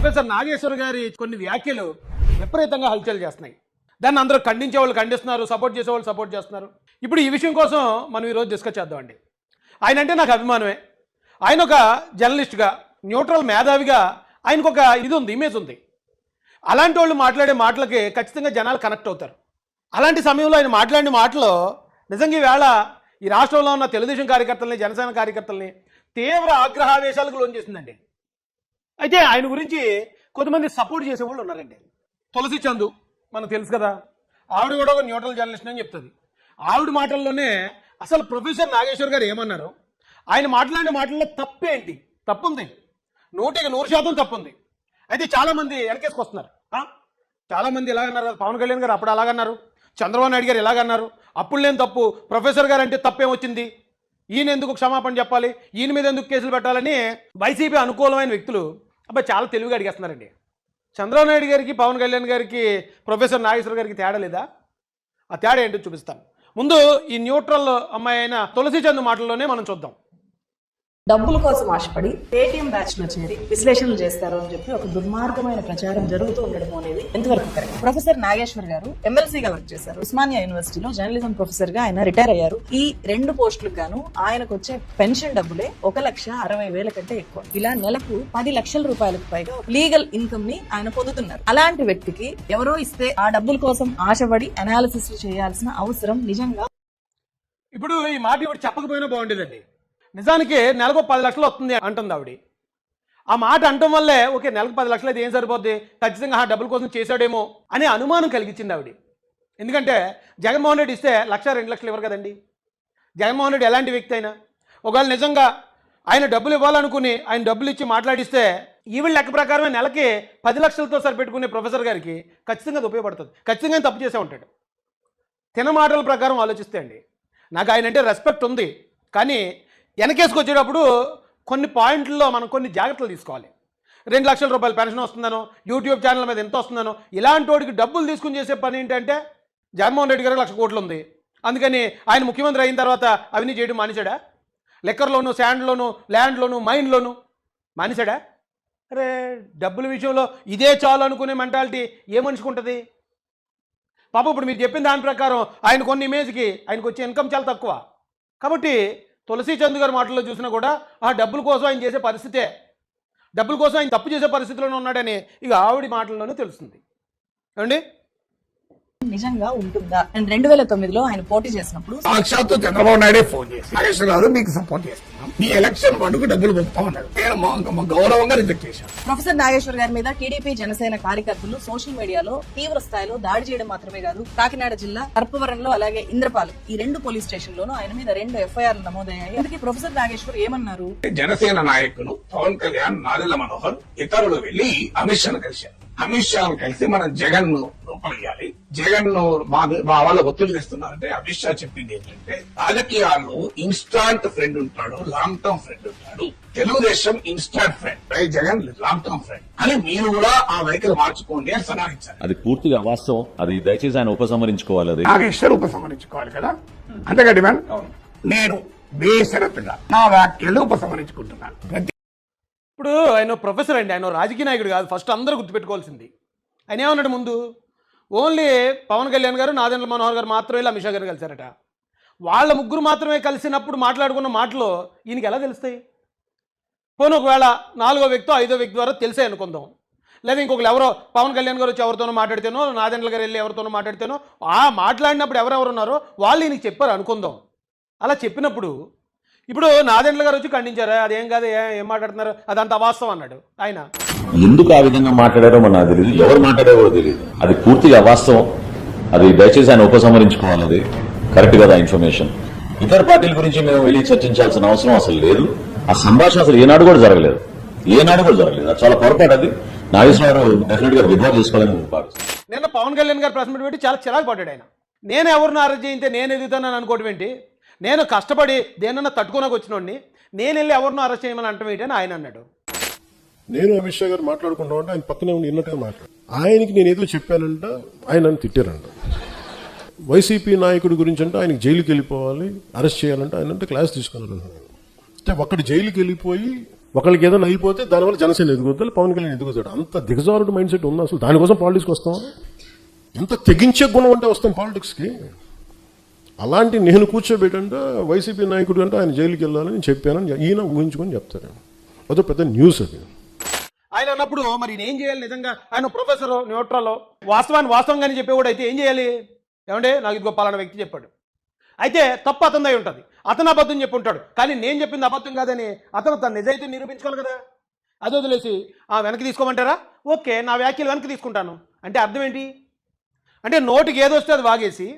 Professor Nageshwar గారి కొన్ని వ్యాఖ్యలు విపరీతంగా హల్చల్ చేస్తున్నాయి. దాన్ని అందరూ ఖండించే వాళ్ళు ఖండిస్తున్నారు, సపోర్ట్ చేసే వాళ్ళు సపోర్ట్ చేస్తున్నారు. ఇప్పుడు ఈ విషయం కోసం మనం ఈరోజు డిస్కస్ చేద్దామండి. ఆయన అంటే నాకు అభిమానమే. ఆయన ఒక జర్నలిస్ట్గా, న్యూట్రల్ మేధావిగా ఆయనకు ఒక ఇమేజ్ ఉంది. అలాంటి వాళ్ళు మాట్లాడే మాటలకి ఖచ్చితంగా జనాలు కనెక్ట్ అవుతారు. అలాంటి సమయంలో ఆయన మాట్లాడిన మాటలు నిజంగా ఈవేళ ఈ రాష్ట్రంలో ఉన్న తెలుగుదేశం కార్యకర్తల్ని, జనసేన కార్యకర్తల్ని తీవ్ర ఆగ్రహావేశాలకు లోన్ చేసిందండి. అయితే ఆయన గురించి కొంతమంది సపోర్ట్ చేసేవాళ్ళు ఉన్నారండి. తులసి చందు మనకు తెలుసు కదా, ఆవిడ కూడా ఒక న్యూట్రల్ జర్నలిస్ట్ అని చెప్తుంది. ఆవిడ మాటల్లోనే అసలు ప్రొఫెసర్ నాగేశ్వర్ గారు ఏమన్నారు, ఆయన మాట్లాడిన మాటల్లో తప్పేంటి? తప్పుంది, 100% తప్పుంది. అయితే చాలామంది వెనకేసుకొస్తున్నారు. చాలామంది ఇలాగన్నారు, పవన్ కళ్యాణ్ గారు అప్పుడు అలాగన్నారు, చంద్రబాబు నాయుడు గారు ఇలాగన్నారు, అప్పుడు లేని తప్పు ప్రొఫెసర్ గారు అంటే తప్పేమొచ్చింది, ఈయన ఎందుకు క్షమాపణ చెప్పాలి, ఈయన మీద ఎందుకు కేసులు పెట్టాలని వైసీపీ అనుకూలమైన వ్యక్తులు అబ్బాయి చాలా తెలివిగా అడిగేస్తున్నారండి. చంద్రబాబు నాయుడు గారికి, పవన్ కళ్యాణ్ గారికి, ప్రొఫెసర్ నాగేశ్వర్ గారికి తేడా లేదా? ఆ తేడా ఏంటో చూపిస్తాను. ముందు ఈ న్యూట్రల్ అమ్మాయి అయిన తులసి చంద్ మాటల్లోనే మనం చూద్దాం. డబ్బుల కోసం ఆశపడి పేటీఎం బ్యాచ్ లో చేరి విశ్లేషణలు చేస్తారు అని చెప్పి ఒక దుర్మార్గమైన ప్రచారం జరుగుతూ ఉండడం అనేది ఎంతవరకు కరెక్ట్? ప్రొఫెసర్ నాగేశ్వర్ గారు ఎమ్మెల్సీగా వర్క్ చేశారు. ఉస్మానియా యూనివర్సిటీలో జర్నలిజం ప్రొఫెసర్ గా ఆయన రిటైర్ అయ్యారు. ఈ 2 పోస్టులకు గాను ఆయనకు వచ్చే పెన్షన్ డబ్బులే 1,60,000 కంటే ఎక్కువ. ఇలా నెలకు 10 లక్షల రూపాయలకు పైగా లీగల్ ఇన్కమ్ ని ఆయన పొందుతున్నారు. అలాంటి వ్యక్తికి ఎవరో ఇస్తే ఆ డబ్బుల కోసం ఆశపడి అనాలిసిస్ చేయాల్సిన అవసరం నిజంగా ఇప్పుడు ఈ మాట ఇప్పుడు చెప్పకపోయినా బాగుండేదండి. నిజానికి నెలకు 10 లక్షలు వస్తుంది అంటుంది ఆవిడ. ఆ మాట అంటం వల్లే ఓకే నెలకు 10 లక్షలు అయితే ఏం సరిపోద్ది, ఖచ్చితంగా ఆ డబ్బుల కోసం చేశాడేమో అనే అనుమానం కలిగించింది ఆవిడ. ఎందుకంటే జగన్మోహన్ రెడ్డి ఇస్తే 1,00,000, 2 లక్షలు ఇవ్వరు కదండి. జగన్మోహన్ రెడ్డి ఎలాంటి వ్యక్తి అయినా ఒకవేళ నిజంగా ఆయన డబ్బులు ఇవ్వాలనుకుని ఆయన డబ్బులు ఇచ్చి మాట్లాడిస్తే ఈవిడ లెక్క ప్రకారమే నెలకి 10 లక్షలతో సరిపెట్టుకునే ప్రొఫెసర్ గారికి ఖచ్చితంగా అది ఉపయోగపడుతుంది. ఖచ్చితంగా ఆయన తప్పు చేసే ఉంటాడు. తిన మాటల ప్రకారం ఆలోచిస్తే అండి నాకు ఆయన అంటే రెస్పెక్ట్ ఉంది. కానీ వెనకేసుకొచ్చేటప్పుడు కొన్ని పాయింట్లలో మనం కొన్ని జాగ్రత్తలు తీసుకోవాలి. 2 లక్షల రూపాయలు పెన్షన్ వస్తుందనో, యూట్యూబ్ ఛానల్ మీద ఎంత వస్తుందనో, ఇలాంటి వాడికి డబ్బులు తీసుకుని చేసే పని ఏంటంటే జగన్మోహన్ రెడ్డి గారు 1,00,000 కోట్లు ఉంది, అందుకని ఆయన ముఖ్యమంత్రి అయిన తర్వాత అవినీ చేయడం మానేశాడా? లెక్కర్లోను, శాండ్లోను, ల్యాండ్లోను, మైన్లోను మానేశాడా? అరే డబ్బుల విషయంలో ఇదే చాలు అనుకునే మెంటాలిటీ ఏ మనిషికి ఉంటుంది? పాప ఇప్పుడు మీరు చెప్పిన దాని ప్రకారం ఆయన కొన్ని ఇమేజ్కి ఆయనకు వచ్చే ఇన్కమ్ చాలా తక్కువ. కాబట్టి తులసి చంద్ గారి మాటల్లో చూసినా కూడా ఆ డబ్బుల కోసం ఆయన చేసే పరిస్థితే, డబ్బుల కోసం ఆయన తప్పు చేసే పరిస్థితిలోనే ఉన్నాడని ఇక ఆవిడ మాటల్లోనే తెలుస్తుంది. ఏమండి నిజంగా ఉంటుందా? అండ్ 2009లో ఆయన పోటీ చేసినప్పుడు సాక్షాత్తు చంద్రబాబు నాయుడే ఫోన్ చేసి నాగేశ్వర గారు మీకు సపోర్ట్ చేస్తున్నాం, మీ ఎలక్షన్ ఫండ్కు డబ్బులు పంపుతా ఉన్నాడు, నేను గౌరవంగా రిజెక్ట్ చేశాను. ప్రొఫెసర్ నాగేశ్వర్ గారి మీద టీడీపీ, జనసేన కార్యకర్తలు సోషల్ మీడియాలో తీవ్ర స్థాయిలో దాడి చేయడం మాత్రమే కాదు, కాకినాడ జిల్లా కర్పవరంలో అలాగే ఇంద్రపాలెం ఈ 2 పోలీస్ స్టేషన్లోనూ ఆయన మీద 2 ఎఫ్ఐఆర్లు నమోదయ్యాయి. అందుకే ప్రొఫెసర్ నాగేశ్వర్ ఏమన్నారు? జనసేన నాయకులు పవన్ కళ్యాణ్, నాదెళ్ల మనోహర్ ఇతరులు వెళ్లి అమిత్ షాను కలిశారు. అమిత్ షాను కలిసి మనం జగన్ ను లోపలియాలి, జగన్ ను మా వాళ్ళ ఒత్తిడి తెస్తున్నారంటే అమిత్ షా చెప్పింది ఏంటంటే రాజకీయాల్లో ఇన్స్టాంట్ ఫ్రెండ్ ఉంటాడు, లాంగ్ టర్మ్ ఫ్రెండ్ ఉంటాడు, Telugu Desam instant friend, Jagan long term friend అని మీరు కూడా ఆ వైఖరి మార్చుకోండి అని సలహించారు. అది పూర్తిగా వాస్తవం. అది దయచేసి ఆయన ఉపసంహరించుకోవాలి. అది నాగేశ్వర్ ఉపసంహరించుకోవాలి కదా, అంతేగా డిమాండ్. నేను బేషరతుగా నా వ్యాఖ్యలు ఉపసంహరించుకుంటున్నాను. ఇప్పుడు ఆయన ప్రొఫెసర్ అండి, ఆయన రాజకీయ నాయకుడు కాదు. ఫస్ట్ అందరూ గుర్తుపెట్టుకోవాల్సింది ఆయన ఏమన్నాడు ముందు, ఓన్లీ పవన్ కళ్యాణ్ గారు, నాదెండ్ల మనోహర్ గారు మాత్రమే ఇలా అమిత్ షా గారు కలిశారట. వాళ్ళ ముగ్గురు మాత్రమే కలిసినప్పుడు మాట్లాడుకున్న మాటలు ఈయనకి ఎలా తెలుస్తాయి? పోనీ ఒకవేళ 4వ వ్యక్తి 5వ వ్యక్తి ద్వారా తెలిసే అనుకుందాం, లేదా ఇంకొకరు ఎవరో పవన్ కళ్యాణ్ గారు వచ్చి ఎవరితోనో మాట్లాడితేనో, నాదెండ్ల గారు వెళ్ళి ఎవరితోనో మాట్లాడితేనో ఆ మాట్లాడినప్పుడు ఎవరెవరు ఉన్నారో వాళ్ళు ఈయనకి చెప్పారు అనుకుందాం. అలా చెప్పినప్పుడు ఇప్పుడు నాదెండ్ల గారు వచ్చి ఖండించారు, అదేం కాదు, ఏం మాట్లాడుతున్నారు, అదంతా అవాస్తవం అన్నాడు ఆయన. ఎందుకు ఆ విధంగా మాట్లాడారో నాకు తెలియదు, ఎవరు మాట్లాడారో తెలియదు. అది పూర్తిగా అవాస్తవం. అది దయచేసి ఆయన ఉపసంహరించుకోవాలి. అది కరెక్ట్ కదా ఇన్ఫర్మేషన్. ఇతర పార్టీల గురించి మేము వెళ్ళి చర్చించాల్సిన అవసరం అసలు లేదు. ఆ సంభాషణ అసలు ఏనాడు కూడా జరగలేదు. అది చాలా పొరపాటు. అది నాగేశ్వరరావు డెఫినెట్ గా విడ్రా చేసుకోవాలని భావిస్తాను. నిన్న పవన్ కళ్యాణ్ గారు ప్రెస్ మీట్ పెట్టి చాలా చిరాకు పడ్డాడు ఆయన. నేను ఎవరిని అరెస్ట్ చేయితే నేను ఎదుగుతానని అనుకోవడం ఏంటి, నేను కష్టపడి దేనన్నా తట్టుకోనకు వచ్చినోడిని నేను వెళ్ళి ఎవరినో అరెస్ట్ చేయమని అంటాం ఏంటి అని ఆయన అన్నాడు. నేను అమిత్ షా గారు మాట్లాడుకుంటా ఉంటే ఆయన పక్కనే ఉండి విన్నట్టుగా మాట్లాడు. ఆయనకి నేను ఏదో చెప్పానంట, ఆయన నన్ను తిట్టారంట. వైసీపీ నాయకుడి గురించి అంటే ఆయనకి జైలుకి వెళ్ళిపోవాలి, అరెస్ట్ చేయాలంటే ఆయన అంటే క్లాస్ తీసుకున్నాను. అంటే ఒక్కటి జైలుకి వెళ్ళిపోయి ఒకరికి ఏదైనా అయిపోతే దానివల్ల జనసేన ఎదుగుతారు, పవన్ కళ్యాణ్ ఎదుగుతాడు. అంత దిగజారుడు మైండ్ సెట్ ఉంది. అసలు దానికోసం పాలిటిక్స్కి వస్తాం? ఎంత తెగించే గుణం అంటే వస్తాం పాలిటిక్స్కి? అలాంటి నేను కూర్చోబెట్టంటే వైసీపీ నాయకుడు అంటే ఆయన జైలుకి వెళ్ళాలని చెప్పానని ఈయన ఊహించుకొని చెప్తారు. అదో పెద్ద న్యూస్ అది. ఆయన అన్నప్పుడు మరి నేను ఏం చేయాలి? నిజంగా ఆయన ప్రొఫెసర్ న్యూట్రల్ వాస్తవంగానే చెప్పేవాడు అయితే ఏం చేయాలి? ఏమంటే నాకు ఇదిగో పలానా వ్యక్తి చెప్పాడు, అయితే తప్పు అతనిదై ఉంటుంది, అతను అబద్ధం చెప్పి ఉంటాడు, కానీ నేను చెప్పింది అబద్ధం కాదని అతను తన నిజాయితీ నిరూపించుకోవాలి కదా. అది వదిలేసి వెనక్కి తీసుకోమంటారా? ఓకే, నా వ్యాఖ్యలు వెనక్కి తీసుకుంటాను అంటే అర్థం ఏంటి? అంటే నోటికి ఏదొస్తే అది వాగేసి,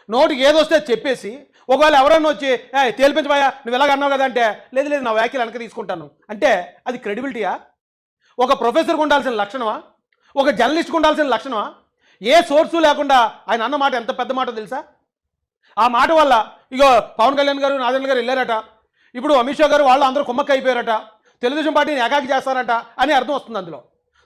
నోటికి ఏదొస్తే అది చెప్పేసి, ఒకవేళ ఎవరన్నా వచ్చి తేల్పించబోయా నువ్వు ఎలాగ అన్నావు కదా అంటే లేదు నా వ్యాఖ్యలు వెనక్కి తీసుకుంటాను అంటే అది క్రెడిబిలిటీయా? ఒక ప్రొఫెసర్కి ఉండాల్సిన లక్షణమా? ఒక జర్నలిస్ట్కి ఉండాల్సిన లక్షణమా? ఏ సోర్సు లేకుండా ఆయన అన్న మాట ఎంత పెద్ద మాట తెలుసా? ఆ మాట వల్ల ఇగో పవన్ కళ్యాణ్ గారు నారాయణ గారు వెళ్ళారట, ఇప్పుడు అమిత్ షా గారు వాళ్ళు అందరూ కుమ్మక్క అయిపోయారట, తెలుగుదేశం పార్టీని ఏకాకి చేస్తారట అని అర్థం వస్తుంది. అందులో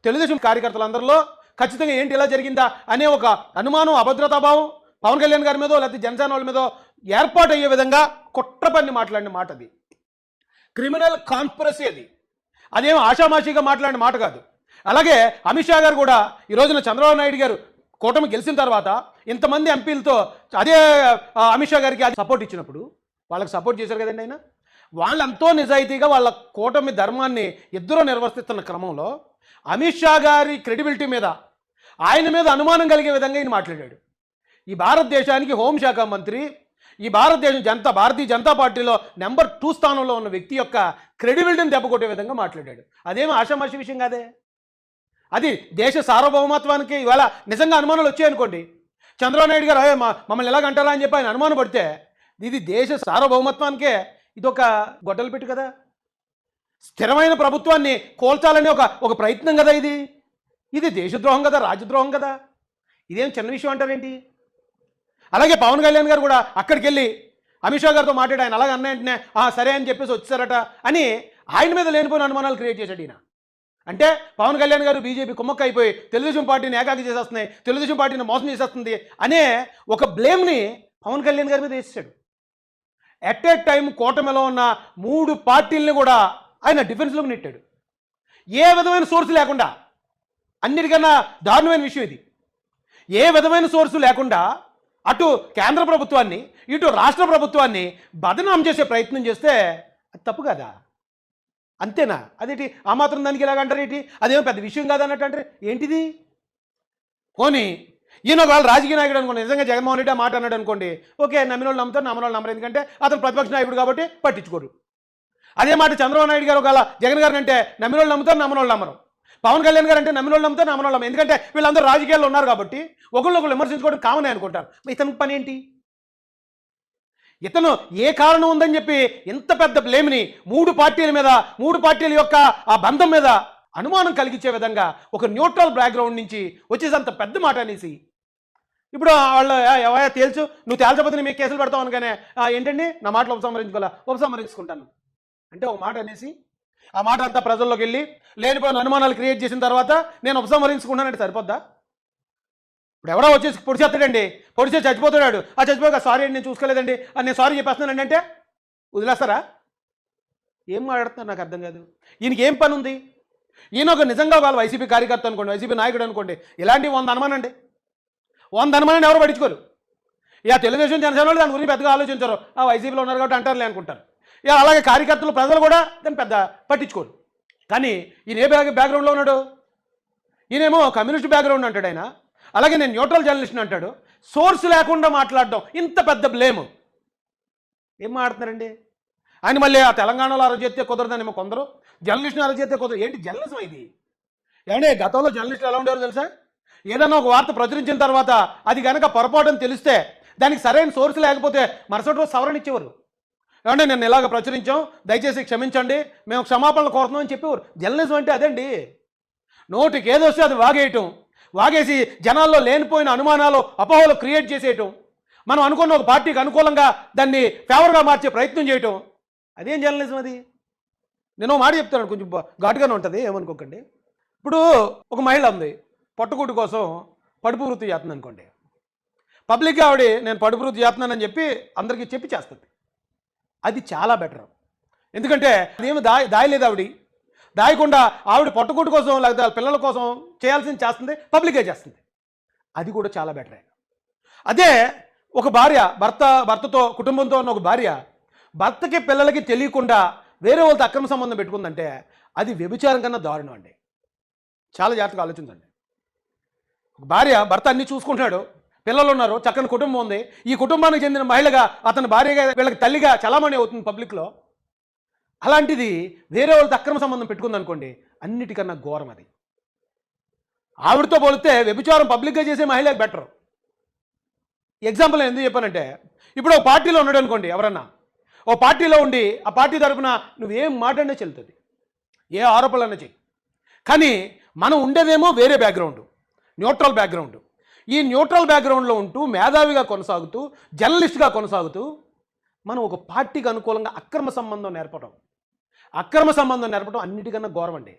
తెలుగుదేశం కార్యకర్తలందరిలో ఖచ్చితంగా ఏంటి ఇలా జరిగిందా అనే ఒక అనుమానం, అభద్రతాభావం పవన్ కళ్యాణ్ గారి మీదో లేకపోతే జనసేన వాళ్ళ మీదో ఏర్పాటు అయ్యే విధంగా కుట్ర పన్ని మాట్లాడిన మాట అది. క్రిమినల్ కాన్స్పిరసీ అది. అదేం ఆషామాషిగా మాట్లాడిన మాట కాదు. అలాగే అమిత్ షా గారు కూడా ఈ రోజున చంద్రబాబు నాయుడు గారు కూటమి గెలిచిన తర్వాత ఇంతమంది ఎంపీలతో అదే అమిత్ షా గారికి అది సపోర్ట్ ఇచ్చినప్పుడు వాళ్ళకి సపోర్ట్ చేశారు కదండి ఆయన. వాళ్ళంతో నిజాయితీగా వాళ్ళ కూటమి ధర్మాన్ని ఇద్దరూ నిర్వర్తిస్తున్న క్రమంలో అమిత్ షా గారి క్రెడిబిలిటీ మీద, ఆయన మీద అనుమానం కలిగే విధంగా ఈయన మాట్లాడాడు. ఈ భారతదేశానికి హోంశాఖ మంత్రి, ఈ భారతీయ జనతా పార్టీలో నెంబర్ 2 స్థానంలో ఉన్న వ్యక్తి యొక్క క్రెడిబిలిటీని దెబ్బకొట్టే విధంగా మాట్లాడాడు. అదేమో ఆషామాషి విషయం కాదే. అది దేశ సార్వభౌమత్వానికి ఇవాళ నిజంగా అనుమానాలు వచ్చాయనుకోండి, చంద్రబాబు నాయుడు గారు మమ్మల్ని ఎలాగంటారా అని చెప్పి ఆయన అనుమానం పడితే ఇది దేశ సార్వభౌమత్వానికే ఇదొక గొడ్డలు పెట్టు కదా. స్థిరమైన ప్రభుత్వాన్ని కోల్చాలనే ఒక ప్రయత్నం కదా ఇది. ఇది దేశద్రోహం కదా, రాజ్యద్రోహం కదా. ఇదేం చిన్న విషయం అంటారేంటి? అలాగే పవన్ కళ్యాణ్ గారు కూడా అక్కడికి వెళ్ళి అమిత్ షా గారితో మాట్లాడి ఆయన అలాగ అన్న వెంటనే సరే అని చెప్పేసి వచ్చారట అని ఆయన మీద లేనిపోయిన అనుమానాలు క్రియేట్ చేశాడు ఈయన. అంటే పవన్ కళ్యాణ్ గారు బీజేపీ కుమ్మక్క అయిపోయి తెలుగుదేశం పార్టీని ఏకాకి చేసేస్తున్నాయి, తెలుగుదేశం పార్టీని మోసం చేసేస్తుంది అనే ఒక బ్లేమ్ని పవన్ కళ్యాణ్ గారి మీద వేసాడు. ఎట్ ఏ టైం కూటమిలో ఉన్న 3 పార్టీలని కూడా ఆయన డిఫెన్స్లోకి నెట్టాడు. ఏ విధమైన సోర్సు లేకుండా, అన్నిటికన్నా దారుణమైన విషయం ఇది, ఏ విధమైన సోర్సు లేకుండా అటు కేంద్ర ప్రభుత్వాన్ని ఇటు రాష్ట్ర ప్రభుత్వాన్ని బదనాం చేసే ప్రయత్నం చేస్తే అది తప్పు కదా. అంతేనా? అదేంటి ఆ మాత్రం దానికి ఇలాగ అంటారు ఏంటి? అదేమో పెద్ద విషయం కాదన్నట్టు అంటారు ఏంటిది? పోనీ ఈయన ఒకవేళ రాజకీయ నాయకుడు అనుకోండి, నిజంగా జగన్మోహన్ రెడ్డి ఆ మాట అన్నాడు అనుకోండి, ఓకే నమ్మిన వాళ్ళు నమ్ముతారు, నమ్మని వాళ్ళు నమ్మరు, ఎందుకంటే అతను ప్రతిపక్ష నాయకుడు కాబట్టి పట్టించుకోరు. అదే మాట చంద్రబాబు నాయుడు గారు ఒకవేళ జగన్ గారిని అంటే నమ్మిన వాళ్ళు నమ్ముతారు, నమ్మని వాళ్ళు నమ్మరు. పవన్ కళ్యాణ్ గారు అంటే నమ్మిన వాళ్ళు నమ్ముతారు, నమ్మని వాళ్ళు నమ్మరు, ఎందుకంటే వీళ్ళందరూ రాజకీయాల్లో ఉన్నారు కాబట్టి ఒకళ్ళు విమర్శించుకోవడం కామనే అనుకుంటారు. ఇతనికి పని ఏంటి? ఇతను ఏ కారణం ఉందని చెప్పి ఇంత పెద్ద బ్లేమ్ని 3 పార్టీల మీద, 3 పార్టీల యొక్క ఆ బంధం మీద అనుమానం కలిగించే విధంగా ఒక న్యూట్రల్ బ్యాక్గ్రౌండ్ నుంచి వచ్చేసి అంత పెద్ద మాట అనేసి ఇప్పుడు వాళ్ళు తేల్చు, నువ్వు తేల్చబోతే మీకు కేసులు పెడతావు అనగానే ఏంటండి నా మాటలు ఉపసంహరించుకుంటాను అంటే ఒక మాట అనేసి ఆ మాట అంతా ప్రజల్లోకి వెళ్ళి లేనిపోయిన అనుమానాలు క్రియేట్ చేసిన తర్వాత నేను ఉపసంహరించుకుంటానంటే సరిపోద్దా? ఇప్పుడు ఎవడో వచ్చేసి పొడిచేస్తాడండి, పొడిచేసి చచ్చిపోతాడు, ఆ చచ్చిపోయాక సారీ అండి నేను చూసుకోలేదండి అని నేను సారీ చెప్పేస్తున్నానండి అంటే వదిలేస్తారా? ఏం మాట్లాడుతున్నారు నాకు అర్థం కాదు. ఈయనకి ఏం పని ఉంది? ఈయన ఒక నిజంగా వాళ్ళ వైసీపీ కార్యకర్త అనుకోండి, వైసీపీ నాయకుడు అనుకోండి, ఇలాంటి 100 అనుమానండి, 100 అనుమానాన్ని ఎవరు పట్టించుకోరు. ఇక తెలుగుదేశం జనసేన వాళ్ళు దాని గురించి పెద్దగా ఆలోచించారు, ఆ వైసీపీలో ఉన్నారు కాబట్టి అంటారులే అనుకుంటారు. ఇక అలాగే కార్యకర్తలు ప్రజలు కూడా దాన్ని పెద్ద పట్టించుకోరు. కానీ ఈయన ఏ బ్యాక్గ్రౌండ్లో ఉన్నాడు? ఈయనేమో కమ్యూనిస్ట్ బ్యాక్గ్రౌండ్ అంటాడు ఆయన, అలాగే నేను న్యూట్రల్ జర్నలిస్ట్ని అంటాడు. సోర్స్ లేకుండా మాట్లాడడం ఇంత పెద్ద బ్లేమ్ ఏం మాట్లాడుతున్నారండి? ఆయన మళ్ళీ ఆ తెలంగాణలో అరెస్ట్ చేస్తే కుదరదనేమో కొందరు, జర్నలిస్ట్ని అరెస్ట్ చేస్తే కుదరదు. ఏంటి జర్నలిజం ఇది? ఏమంటే గతంలో జర్నలిస్టులు ఎలా ఉండేవారు తెలుసా? ఏదన్నా ఒక వార్త ప్రచురించిన తర్వాత అది కనుక పొరపాటుని తెలిస్తే దానికి సరైన సోర్స్ లేకపోతే మరుసటి రోజు సవరణ ఇచ్చేవారు. ఏమంటే నేను ఇలాగ ప్రచురించాం, దయచేసి క్షమించండి, మేము క్షమాపణలు కోరుతున్నాం అని చెప్పేవారు. జర్నలిజం అంటే అదండి. నోటికి ఏదొస్తే అది వాగేయటం, వాగేసి జనాల్లో లేనిపోయిన అనుమానాలు అపోహలు క్రియేట్ చేసేయటం, మనం అనుకున్న ఒక పార్టీకి అనుకూలంగా దాన్ని ఫేవర్గా మార్చే ప్రయత్నం చేయటం, అదేం జర్నలిజం అది? నేను మాట చెప్తాను, కొంచెం ఘాటుగానే ఉంటుంది, ఏమనుకోకండి. ఇప్పుడు ఒక మహిళ ఉంది, పొట్టకూటి కోసం పడుపు వృత్తి చేస్తుంది అనుకోండి. పబ్లిక్గా ఆవిడ నేను పడుపు వృత్తి చేస్తున్నానని చెప్పి అందరికీ చెప్పి చేస్తుంది. అది చాలా బెటర్. ఎందుకంటే అదేమి దాయలేదు ఆవిడ, దాయకుండా ఆవిడ పొట్టకూటి కోసం లేకపోతే వాళ్ళ పిల్లల కోసం చేయాల్సింది చేస్తుంది, పబ్లికే చేస్తుంది. అది కూడా చాలా బెటరే. అదే ఒక భార్య భర్తతో కుటుంబంతో ఉన్న ఒక భార్య భర్తకి పిల్లలకి తెలియకుండా వేరే వాళ్ళతో అక్రమ సంబంధం పెట్టుకుందంటే అది వ్యభిచారం కన్నా దారుణం అండి. చాలా జాగ్రత్తగా ఆలోచించండి. ఒక భార్య భర్త అన్ని చూసుకుంటున్నాడు, పిల్లలు ఉన్నారు, చక్కని కుటుంబం ఉంది, ఈ కుటుంబానికి చెందిన మహిళగా అతని భార్యగా వీళ్ళకి తల్లిగా చలామణి అవుతుంది పబ్లిక్లో. అలాంటిది వేరే వాళ్ళతో అక్రమ సంబంధం పెట్టుకుందనుకోండి, అన్నిటికన్నా ఘోరం అది. ఆవిడతో పోలిస్తే వ్యభిచారం పబ్లిక్గా చేసే మహిళకి బెటర్. ఎగ్జాంపుల్ నేను ఎందుకు చెప్పానంటే, ఇప్పుడు ఒక పార్టీలో ఉన్నాడు అనుకోండి, ఎవరన్నా ఓ పార్టీలో ఉండి ఆ పార్టీ తరపున నువ్వేం మాట్లాడినా చెల్లుతుంది, ఏ ఆరోపణలన్నా చెయ్యి. కానీ మనం ఉండేదేమో వేరే బ్యాక్గ్రౌండ్, న్యూట్రల్ బ్యాక్గ్రౌండ్. ఈ న్యూట్రల్ బ్యాక్గ్రౌండ్లో ఉంటూ మేధావిగా కొనసాగుతూ జర్నలిస్ట్గా కొనసాగుతూ మనం ఒక పార్టీకి అనుకూలంగా అక్రమ సంబంధం నేర్పడం అన్నిటికన్నా ఘోరం అండి.